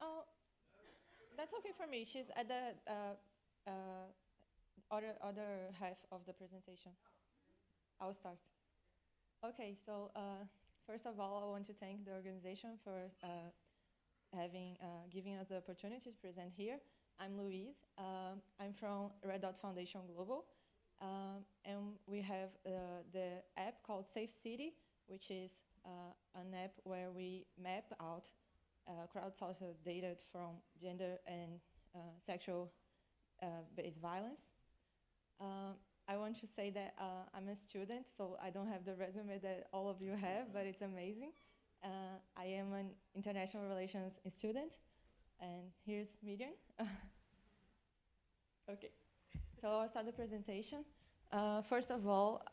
Oh, that's okay for me. She's at the other half of the presentation. I'll start. Okay, so first of all, I want to thank the organization for having giving us the opportunity to present here. I'm Louise. I'm from Red Dot Foundation Global, and we have the app called Safe City, which is an app where we map out crowdsourced data from gender and sexual based violence. I want to say that I'm a student, so I don't have the resume that all of you have, but it's amazing. I am an international relations student, and here's Myrian. Okay, so I'll start the presentation. First of all,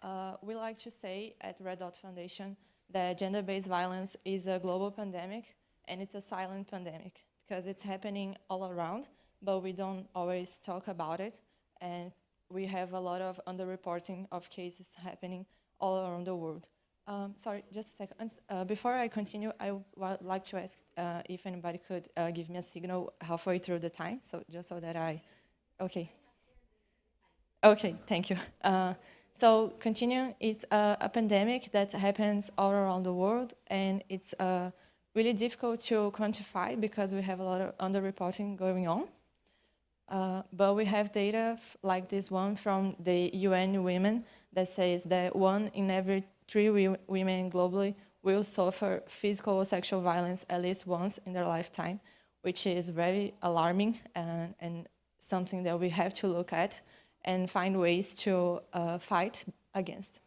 we like to say at Red Dot Foundation that gender-based violence is a global pandemic, and it's a silent pandemic because it's happening all around, but we don't always talk about it, and we have a lot of underreporting of cases happening all around the world. Sorry, just a second. Before I continue, I would like to ask if anybody could give me a signal halfway through the time, so just so that I, okay. Okay, thank you. So continuing, it's a pandemic that happens all around the world, and it's really difficult to quantify because we have a lot of underreporting going on. But we have data like this one from the UN Women that says that 1 in every 3 women globally will suffer physical or sexual violence at least once in their lifetime, which is very alarming and something that we have to look at and find ways to fight against.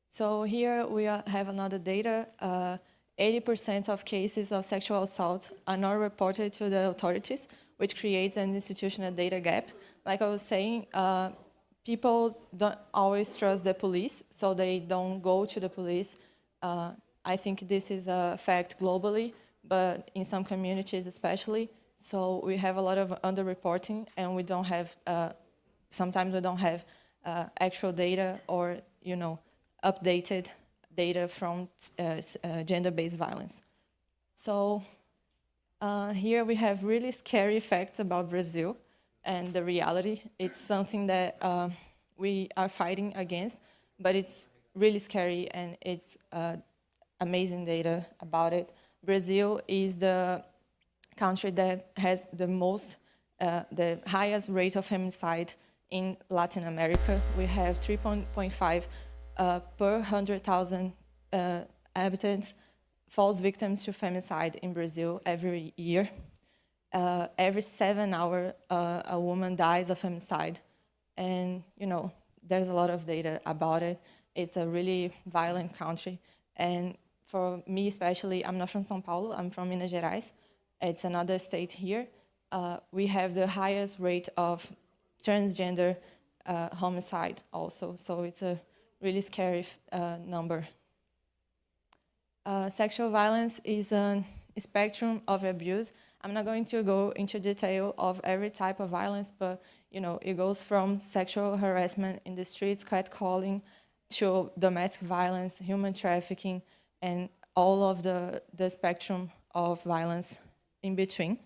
So here we have another data. 80% of cases of sexual assault are not reported to the authorities, which creates an institutional data gap. Like I was saying, people don't always trust the police, so they don't go to the police. I think this is a fact globally, but in some communities especially. So we have a lot of underreporting, and we don't have, sometimes we don't have actual data or, updated data from gender-based violence. So here we have really scary facts about Brazil and the reality. It's something that we are fighting against, but it's really scary, and it's amazing data about it. Brazil is the country that has the highest rate of femicide in Latin America. We have 3.5 per 100,000 inhabitants falls victims to femicide in Brazil every year. Every 7 hours, a woman dies of femicide. And, there's a lot of data about it. It's a really violent country. And for me especially, I'm not from São Paulo, I'm from Minas Gerais. It's another state here. We have the highest rate of transgender homicide also. So it's a really scary number. Sexual violence is a spectrum of abuse. I'm not going to go into detail of every type of violence, but it goes from sexual harassment in the streets, catcalling, to domestic violence, human trafficking, and all of the spectrum of violence in between.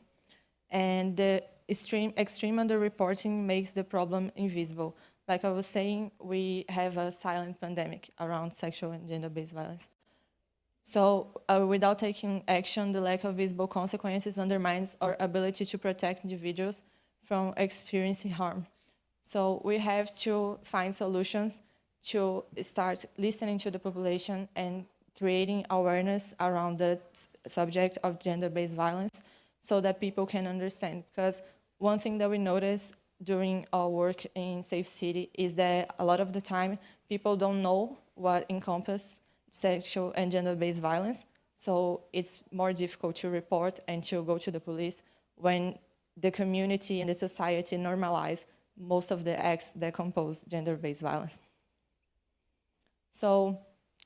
And the extreme underreporting makes the problem invisible. Like I was saying, we have a silent pandemic around sexual and gender-based violence. So without taking action, the lack of visible consequences undermines our ability to protect individuals from experiencing harm. So we have to find solutions to start listening to the population and creating awareness around the subject of gender-based violence so that people can understand. Because one thing that we notice during our work in Safe City is that a lot of the time people don't know what encompasses sexual and gender-based violence, so it's more difficult to report and to go to the police when the community and the society normalize most of the acts that compose gender-based violence. So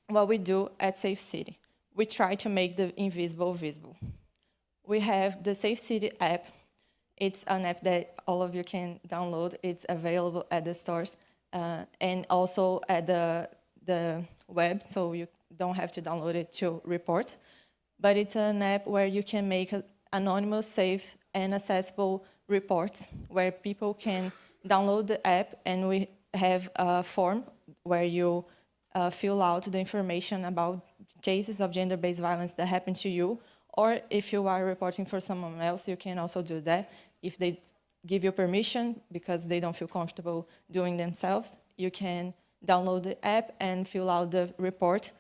what we do at Safe City, we try to make the invisible visible. We have the Safe City app. It's an app that all of you can download. It's available at the stores and also at the web, so you don't have to download it to report. But it's an app where you can make anonymous, safe, and accessible reports where people can download the app, and we have a form where you fill out the information about cases of gender-based violence that happen to you, or if you are reporting for someone else, you can also do that. If they give you permission because they don't feel comfortable doing themselves, you can download the app and fill out the report,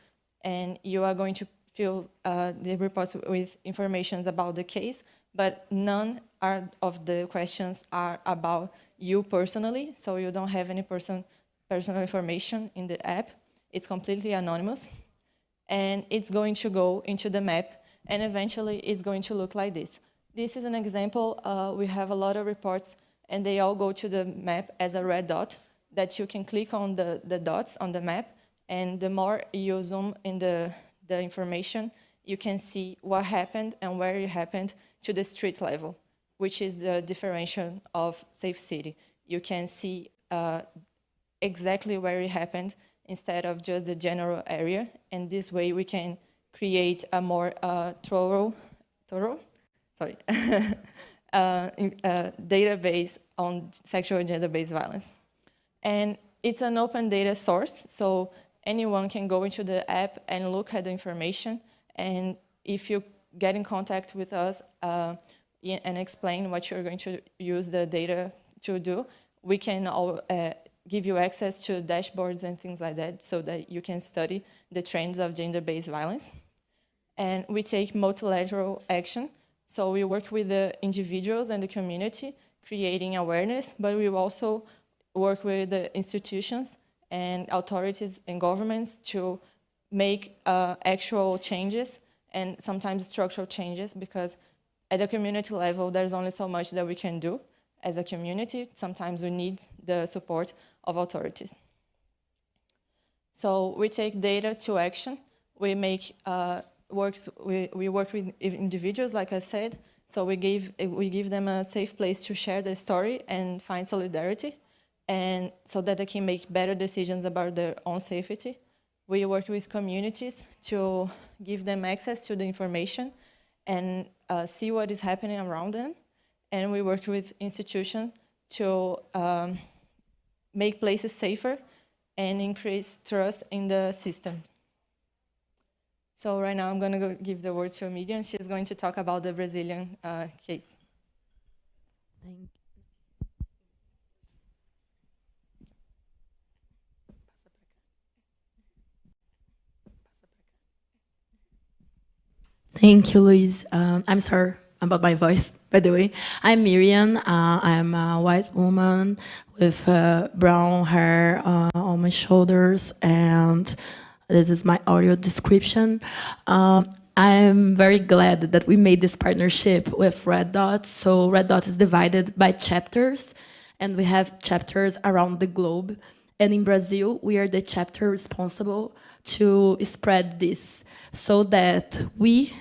and you are going to fill the reports with information about the case, but none of the questions are about you personally, so you don't have any personal information in the app. It's completely anonymous, and it's going to go into the map, and eventually it's going to look like this. This is an example. We have a lot of reports, and they all go to the map as a red dot that you can click on the dots on the map, and the more you zoom in the information, you can see what happened and where it happened to the street level, which is the differential of Safe City. You can see exactly where it happened instead of just the general area, and this way we can create a more database on sexual and gender-based violence. And it's an open data source, so anyone can go into the app and look at the information, and if you get in contact with us and explain what you're going to use the data to do, we can give you access to dashboards and things like that so that you can study the trends of gender-based violence. And we take multilateral action. So we work with the individuals and the community, creating awareness, but we also work with the institutions and authorities and governments to make actual changes and sometimes structural changes, because at the community level, there's only so much that we can do as a community. Sometimes we need the support of authorities. So we take data to action. We make we work with individuals, like I said. So we give them a safe place to share their story and find solidarity, and so that they can make better decisions about their own safety. We work with communities to give them access to the information and see what is happening around them. And we work with institutions to make places safer and increase trust in the system. So right now I'm going to give the word to Myrian. She's going to talk about the Brazilian case. Thank you. Thank you, Louise. I'm sorry about my voice, by the way. I'm Myrian. I'm a white woman with brown hair on my shoulders, and this is my audio description. I'm very glad that we made this partnership with Red Dot. So Red Dot is divided by chapters, and we have chapters around the globe. And in Brazil, we are the chapter responsible to spread this so that we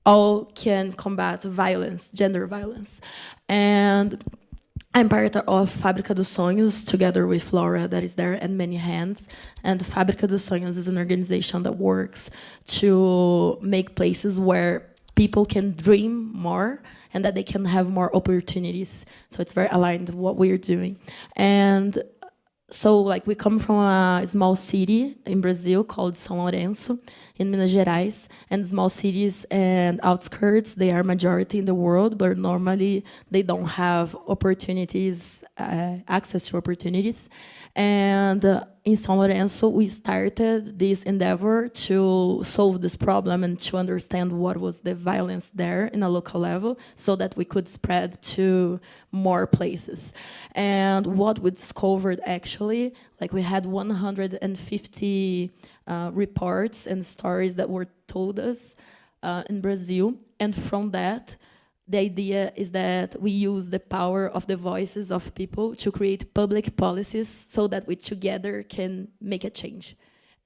all can combat violence, gender violence. And I'm part of Fábrica dos Sonhos, together with Laura, that is there, and many hands. And Fábrica dos Sonhos is an organization that works to make places where people can dream more and that they can have more opportunities. So it's very aligned to what we're doing. And so, like, we come from a small city in Brazil called São Lourenço, in Minas Gerais, and small cities and outskirts, they are majority in the world, but normally they don't have opportunities, access to opportunities. And in São Lourenço, we started this endeavor to solve this problem and to understand what was the violence there in a local level so that we could spread to more places. And what we discovered, actually, like, we had 150 reports and stories that were told us in Brazil. And from that, the idea is that we use the power of the voices of people to create public policies so that we together can make a change.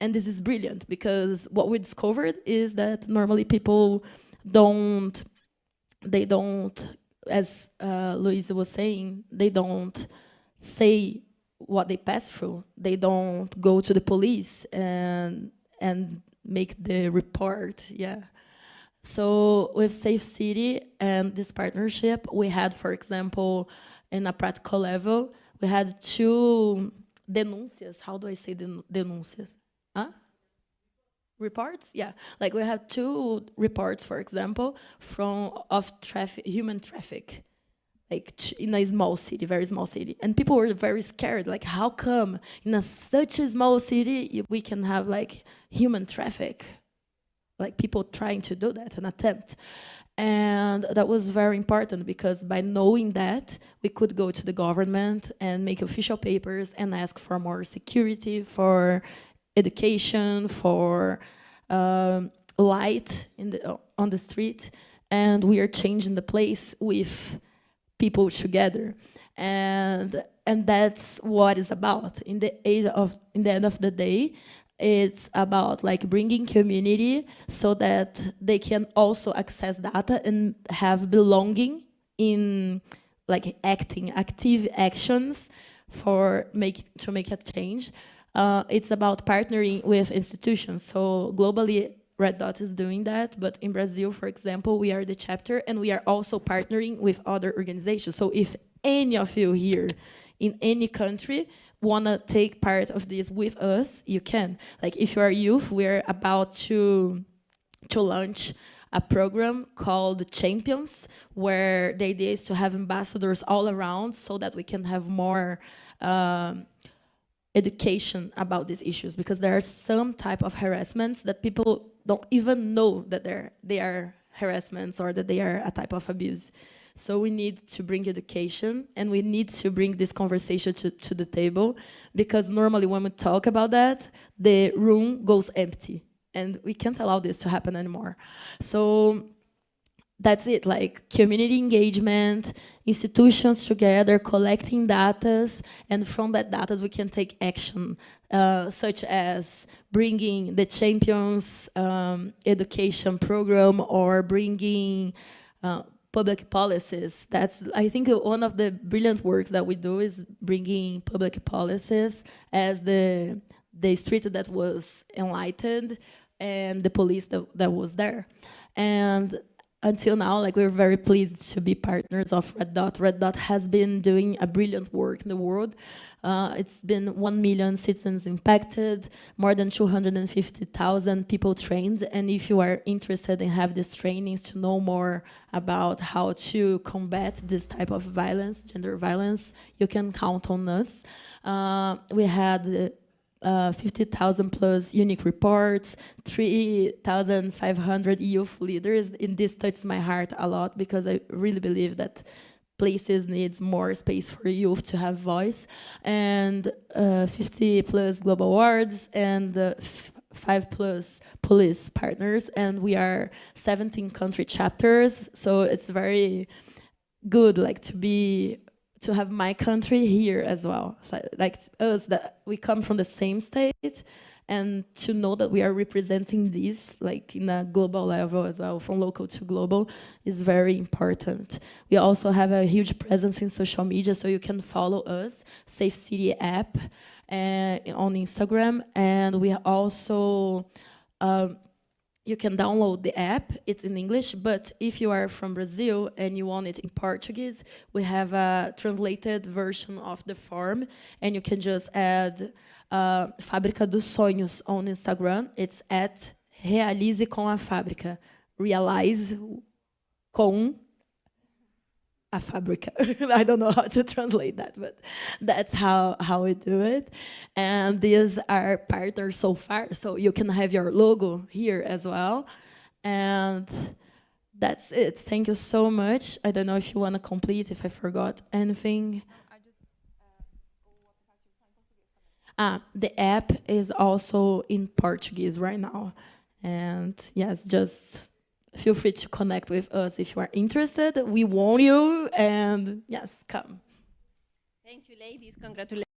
And this is brilliant, because what we discovered is that normally people don't, as Louise was saying, they don't say what they pass through. They don't go to the police and make the report, yeah. So with Safe City and this partnership, we had, for example, in a practical level, we had 2 denúncias. How do I say denúncias? Huh? Reports? Yeah, like we had 2 reports, for example, of human traffic, like in a small city, very small city, and people were very scared. Like, how come in such a small city we can have like human traffic, like people trying to do that, an attempt? And that was very important because by knowing that, we could go to the government and make official papers and ask for more security, for education, for light on the street. And we are changing the place with people together. And that's what it's about. In the end of the day, it's about like bringing community so that they can also access data and have belonging in like active actions to make a change. It's about partnering with institutions. So globally, Red Dot is doing that, but in Brazil, for example, we are the chapter and we are also partnering with other organizations. So if any of you here in any country want to take part of this with us, you can. Like if you are youth, we're about to launch a program called Champions, where the idea is to have ambassadors all around so that we can have more education about these issues, because there are some type of harassments that people don't even know that they are harassments or that they are a type of abuse. So we need to bring education and we need to bring this conversation to the table, because normally when we talk about that, the room goes empty and we can't allow this to happen anymore. So that's it, like community engagement, institutions together, collecting data, and from that data we can take action, such as bringing the Champions education program or bringing public policies. That's, I think, one of the brilliant works that we do is bringing public policies as the street that was enlightened and the police that was there. And until now, like, we're very pleased to be partners of Red Dot. Red Dot has been doing a brilliant work in the world. It's been 1 million citizens impacted, more than 250,000 people trained. And if you are interested in have these trainings to know more about how to combat this type of violence, gender violence, you can count on us. We had 50,000 plus unique reports, 3,500 youth leaders, and this touches my heart a lot because I really believe that places needs more space for youth to have voice, and 50 plus global awards and 5 plus police partners, and we are 17 country chapters, so it's very good, like, to have my country here as well. So, like us, that we come from the same state, and to know that we are representing this, like, in a global level as well, from local to global, is very important. We also have a huge presence in social media, so you can follow us, Safe City app, on Instagram, and we also you can download the app. It's in English, but if you are from Brazil and you want it in Portuguese, we have a translated version of the form, and you can just add Fábrica dos Sonhos on Instagram. It's at Realize com a Fábrica. Realize com a fábrica. I don't know how to translate that, but that's how we do it. And these are partners so far, so you can have your logo here as well. And that's it. Thank you so much. I don't know if you want to complete, if I forgot anything. The app is also in Portuguese right now. And yes, just feel free to connect with us if you are interested. We want you, and yes, come. Thank you, ladies. Congratulations.